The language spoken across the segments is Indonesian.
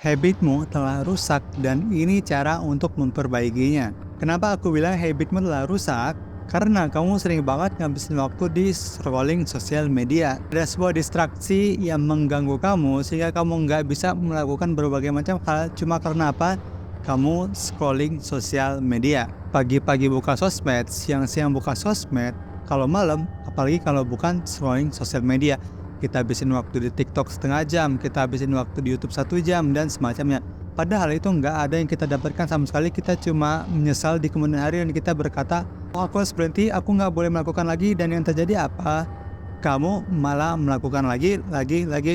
Habitmu telah rusak dan ini cara untuk memperbaikinya. Kenapa aku bilang habitmu telah rusak? Karena kamu sering banget ngabisin waktu di scrolling sosial media. Ada sebuah distraksi yang mengganggu kamu sehingga kamu nggak bisa melakukan berbagai macam hal cuma karena apa? Kamu scrolling sosial media. Pagi-pagi buka sosmed, siang-siang buka sosmed, kalau malam, apalagi kalau bukan scrolling sosial media. Kita habisin waktu di TikTok setengah jam, kita habisin waktu di YouTube 1 jam, dan semacamnya. Padahal itu nggak ada yang kita dapatkan sama sekali, kita cuma menyesal di kemudian hari dan kita berkata, oh aku harus berhenti, aku nggak boleh melakukan lagi, dan yang terjadi apa? Kamu malah melakukan lagi,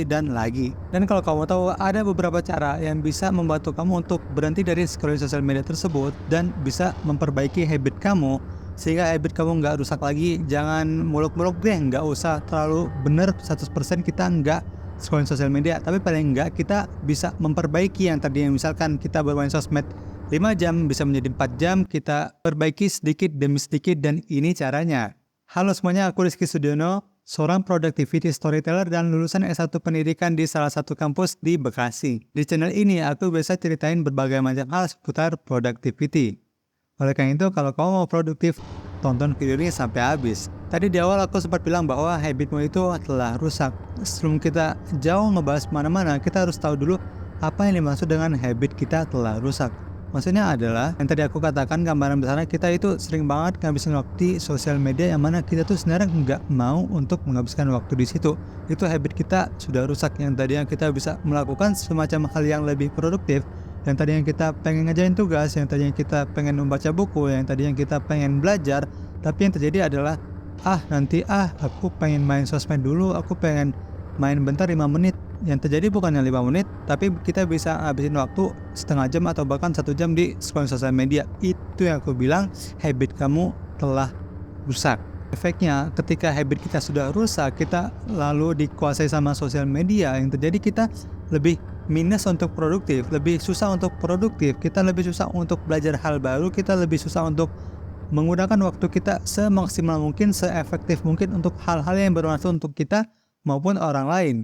dan lagi. Dan kalau kamu tahu, ada beberapa cara yang bisa membantu kamu untuk berhenti dari scrolling sosial media tersebut dan bisa memperbaiki habit kamu sehingga habit kamu nggak rusak lagi. Jangan muluk-muluk deh, nggak usah terlalu bener 100% kita nggak scrolling sosial media, tapi paling nggak kita bisa memperbaiki yang tadi, yang misalkan kita bermain sosmed 5 jam bisa menjadi 4 jam, kita perbaiki sedikit demi sedikit, dan ini caranya. Halo semuanya, aku Rizky Sudiono, seorang productivity storyteller dan lulusan S1 pendidikan di salah satu kampus di Bekasi. Di channel ini aku biasa ceritain berbagai macam hal seputar productivity. Oleh karena itu, kalau kamu mau produktif, tonton video ini sampai habis. Tadi di awal aku sempat bilang bahwa habitmu itu telah rusak. Sebelum kita jauh ngebahas mana-mana, kita harus tahu dulu apa yang dimaksud dengan habit kita telah rusak. Maksudnya adalah, yang tadi aku katakan gambaran besarnya, kita itu sering banget ngabisin waktu di sosial media yang mana kita tuh sebenarnya nggak mau untuk menghabiskan waktu di situ. Itu habit kita sudah rusak, yang tadinya kita bisa melakukan semacam hal yang lebih produktif, yang tadinya kita pengen ngerjain tugas, yang tadinya kita pengen membaca buku, yang tadinya kita pengen belajar, tapi yang terjadi adalah aku pengen main sosmed dulu, aku pengen main bentar 5 menit. Yang terjadi bukannya 5 menit, tapi kita bisa habisin waktu setengah jam atau bahkan 1 jam di scrolling sosial media. Itu yang aku bilang habit kamu telah rusak. Efeknya ketika habit kita sudah rusak, kita lalu dikuasai sama sosial media, yang terjadi kita lebih minus untuk produktif, lebih susah untuk produktif, kita lebih susah untuk belajar hal baru, kita lebih susah untuk menggunakan waktu kita semaksimal mungkin, seefektif mungkin untuk hal-hal yang bermanfaat untuk kita maupun orang lain.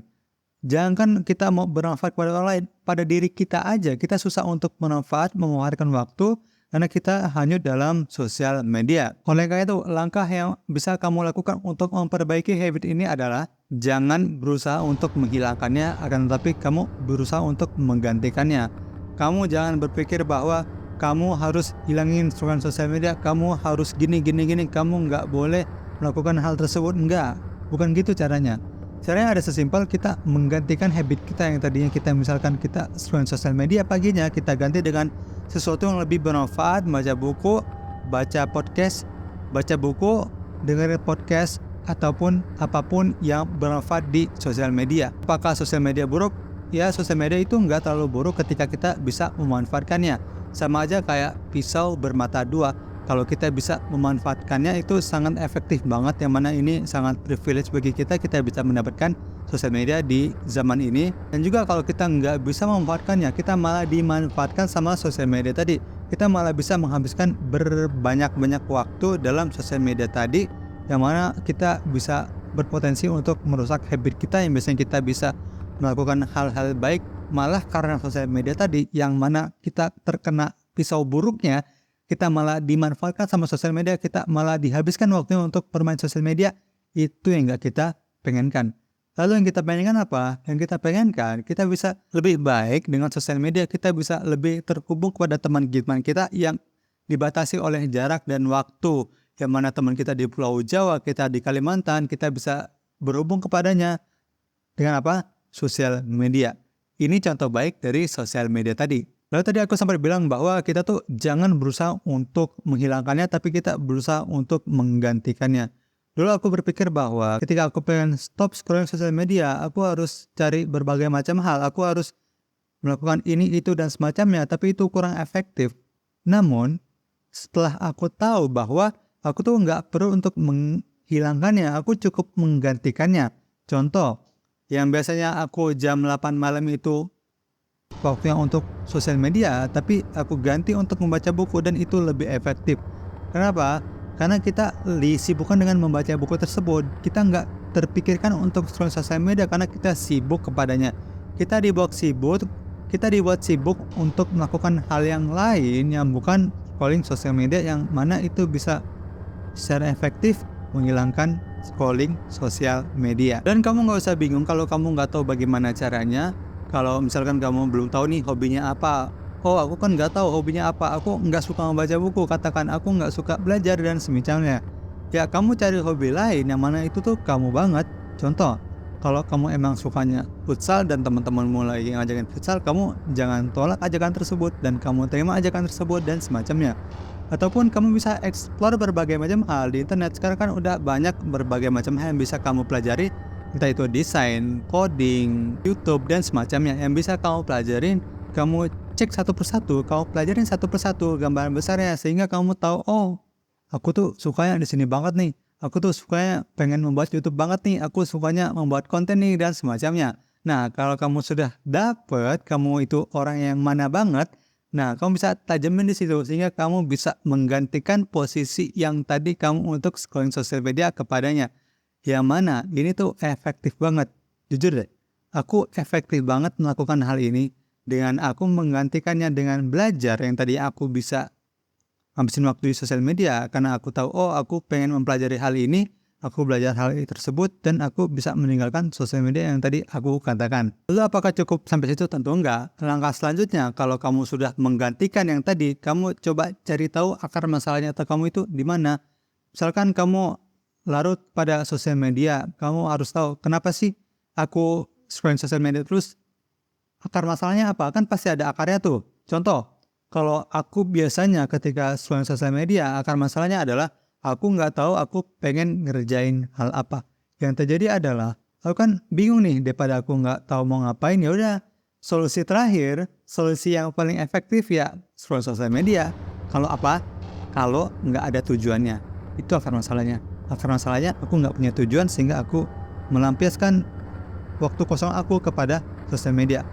Jangan kita mau bermanfaat kepada orang lain, pada diri kita aja kita susah untuk memanfaatkan waktu karena kita hanyut dalam sosial media. Oleh karena itu, langkah yang bisa kamu lakukan untuk memperbaiki habit ini adalah jangan berusaha untuk menghilangkannya, akan tetapi kamu berusaha untuk menggantikannya. Kamu jangan berpikir bahwa kamu harus hilangin scrolling sosial media, kamu harus gini, kamu nggak boleh melakukan hal tersebut. Enggak, bukan gitu caranya. Caranya ada sesimpel, kita menggantikan habit kita yang tadinya kita misalkan kita scrolling sosial media paginya, kita ganti dengan sesuatu yang lebih bermanfaat, baca buku, baca podcast, baca buku, dengerin podcast, ataupun apapun yang bermanfaat di sosial media. Apakah sosial media buruk? Ya, sosial media itu nggak terlalu buruk ketika kita bisa memanfaatkannya. Sama aja kayak pisau bermata dua. Kalau kita bisa memanfaatkannya itu sangat efektif banget, yang mana ini sangat privilege bagi kita bisa mendapatkan sosial media di zaman ini. Dan juga kalau kita nggak bisa memanfaatkannya, kita malah dimanfaatkan sama sosial media tadi. Kita malah bisa menghabiskan berbanyak-banyak waktu dalam sosial media tadi, yang mana kita bisa berpotensi untuk merusak habit kita yang biasanya kita bisa melakukan hal-hal baik, malah karena sosial media tadi yang mana kita terkena pisau buruknya, kita malah dimanfaatkan sama sosial media, kita malah dihabiskan waktunya untuk bermain sosial media. Itu yang gak kita pengenkan. Lalu yang kita pengenkan apa? Yang kita pengenkan, kita bisa lebih baik dengan sosial media, kita bisa lebih terhubung kepada teman-teman kita yang dibatasi oleh jarak dan waktu. Yang mana teman kita di Pulau Jawa, kita di Kalimantan, kita bisa berhubung kepadanya dengan apa? Sosial media. Ini contoh baik dari sosial media tadi. Lalu tadi aku sempat bilang bahwa kita tuh jangan berusaha untuk menghilangkannya, tapi kita berusaha untuk menggantikannya. Dulu aku berpikir bahwa ketika aku pengen stop scrolling sosial media, aku harus cari berbagai macam hal. Aku harus melakukan ini, itu, dan semacamnya, tapi itu kurang efektif. Namun, setelah aku tahu bahwa aku tuh nggak perlu untuk menghilangkannya, aku cukup menggantikannya. Contoh, yang biasanya aku jam 8 malam itu waktunya untuk sosial media, tapi aku ganti untuk membaca buku, dan itu lebih efektif. Kenapa? Karena kita disibukkan dengan membaca buku tersebut. Kita nggak terpikirkan untuk scroll sosial media karena kita sibuk kepadanya. Kita dibawa sibuk, kita dibuat sibuk untuk melakukan hal yang lain yang bukan scrolling sosial media, yang mana itu bisa secara efektif menghilangkan scrolling sosial media. Dan kamu nggak usah bingung kalau kamu nggak tahu bagaimana caranya. Kalau misalkan kamu belum tahu nih hobinya apa, oh aku kan nggak tahu hobinya apa, aku nggak suka membaca buku, katakan aku nggak suka belajar dan semacamnya. Ya kamu cari hobi lain yang mana itu tuh kamu banget. Contoh, kalau kamu emang sukanya futsal dan teman-temanmu lagi ngajakin futsal, kamu jangan tolak ajakan tersebut dan kamu terima ajakan tersebut dan semacamnya. Ataupun kamu bisa explore berbagai macam hal di internet. Sekarang kan udah banyak berbagai macam hal yang bisa kamu pelajari, entah itu desain, coding, YouTube dan semacamnya yang bisa kamu pelajarin. Kamu cek satu persatu, kamu pelajarin satu persatu gambaran besarnya sehingga kamu tahu, oh aku tuh sukanya di sini banget nih. Aku tuh sukanya pengen membuat YouTube banget nih. Aku sukanya membuat konten nih dan semacamnya. Nah, kalau kamu sudah dapet kamu itu orang yang mana banget, nah kamu bisa tajamin di situ sehingga kamu bisa menggantikan posisi yang tadi kamu untuk scrolling sosial media kepadanya. Yang mana ini tuh efektif banget. Jujur deh, aku efektif banget melakukan hal ini dengan aku menggantikannya dengan belajar yang tadi aku bisa habisin waktu di sosial media karena aku tahu, oh aku pengen mempelajari hal ini, aku belajar hal tersebut dan aku bisa meninggalkan sosial media yang tadi aku katakan. Lalu apakah cukup sampai situ? Tentu enggak. Langkah selanjutnya, kalau kamu sudah menggantikan yang tadi, kamu coba cari tahu akar masalahnya atau kamu itu di mana. Misalkan kamu larut pada sosial media, kamu harus tahu kenapa sih aku scrolling sosial media terus. Akar masalahnya apa? Kan pasti ada akarnya tuh. Contoh, kalau aku biasanya ketika scrolling sosial media, akar masalahnya adalah aku nggak tahu aku pengen ngerjain hal apa. Yang terjadi adalah aku kan bingung nih, daripada aku nggak tahu mau ngapain, ya udah solusi terakhir, solusi yang paling efektif ya scroll sosial media. Kalau apa? Kalau nggak ada tujuannya. Itu akar masalahnya. Akar masalahnya aku nggak punya tujuan sehingga aku melampiaskan waktu kosong aku kepada sosial media.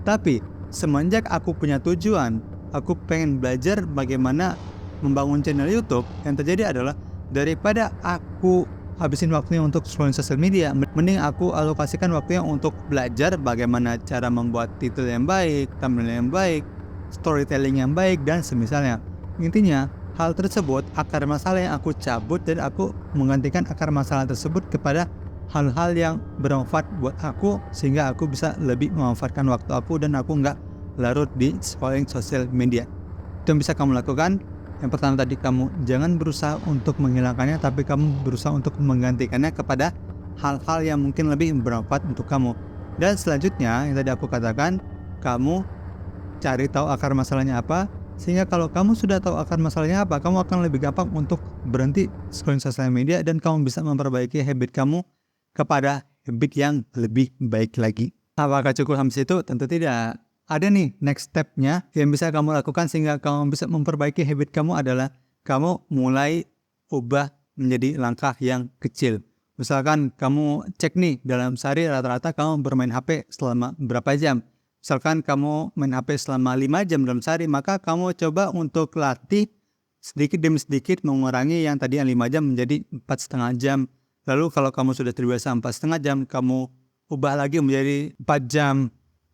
Tapi semenjak aku punya tujuan, aku pengen belajar bagaimana membangun channel YouTube, yang terjadi adalah daripada aku habisin waktunya untuk scrolling sosial media, mending aku alokasikan waktunya untuk belajar bagaimana cara membuat titel yang baik, thumbnail yang baik, storytelling yang baik dan semisalnya. Intinya, hal tersebut akar masalah yang aku cabut dan aku menggantikan akar masalah tersebut kepada hal-hal yang bermanfaat buat aku sehingga aku bisa lebih memanfaatkan waktu aku dan aku nggak larut di scrolling sosial media. Itu yang bisa kamu lakukan. Yang pertama tadi, kamu jangan berusaha untuk menghilangkannya, tapi kamu berusaha untuk menggantikannya kepada hal-hal yang mungkin lebih bermanfaat untuk kamu. Dan selanjutnya yang tadi aku katakan, kamu cari tahu akar masalahnya apa, sehingga kalau kamu sudah tahu akar masalahnya apa, kamu akan lebih gampang untuk berhenti scrolling sosial media dan kamu bisa memperbaiki habit kamu kepada habit yang lebih baik lagi. Apakah cukup sampai situ? Tentu tidak. Ada nih next step-nya yang bisa kamu lakukan sehingga kamu bisa memperbaiki habit kamu adalah kamu mulai ubah menjadi langkah yang kecil. Misalkan kamu cek nih dalam sehari rata-rata kamu bermain HP selama berapa jam. Misalkan kamu main HP selama 5 jam dalam sehari, maka kamu coba untuk latih sedikit demi sedikit mengurangi yang tadi yang 5 jam menjadi 4,5 jam. Lalu kalau kamu sudah terbiasa 4,5 jam, kamu ubah lagi menjadi 4 jam.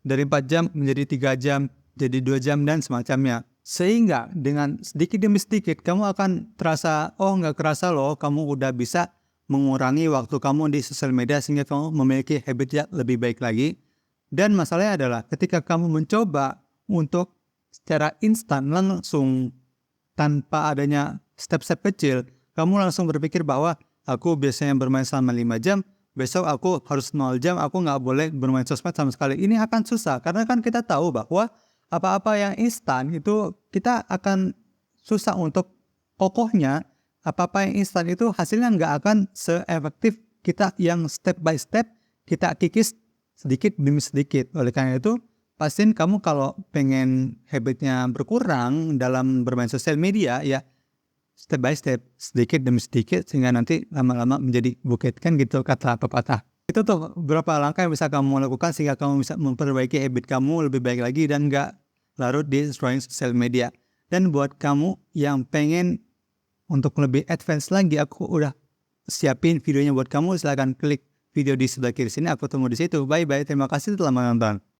Dari 4 jam menjadi 3 jam, jadi 2 jam dan semacamnya. Sehingga dengan sedikit demi sedikit kamu akan terasa, oh nggak kerasa loh kamu udah bisa mengurangi waktu kamu di sosial media sehingga kamu memiliki habit yang lebih baik lagi. Dan masalahnya adalah ketika kamu mencoba untuk secara instan langsung tanpa adanya step-step kecil, kamu langsung berpikir bahwa aku biasanya bermain selama 5 jam, besok aku harus 0 jam, aku nggak boleh bermain sosmed sama sekali. Ini akan susah, karena kan kita tahu bahwa apa-apa yang instan itu kita akan susah untuk kokohnya. Apa-apa yang instan itu hasilnya nggak akan se-efektif kita yang step by step, kita kikis sedikit demi sedikit. Oleh karena itu, pastiin kamu kalau pengen habitnya berkurang dalam bermain sosial media, ya step by step, sedikit demi sedikit, sehingga nanti lama-lama menjadi bukit, kan gitu kata pepatah. Itu tuh beberapa langkah yang bisa kamu lakukan sehingga kamu bisa memperbaiki habit kamu lebih baik lagi dan gak larut di scrolling sosial media. Dan buat kamu yang pengen untuk lebih advance lagi, aku udah siapin videonya buat kamu. Silahkan klik video di sebelah kiri sini, aku tunggu di situ. Bye bye, terima kasih telah menonton.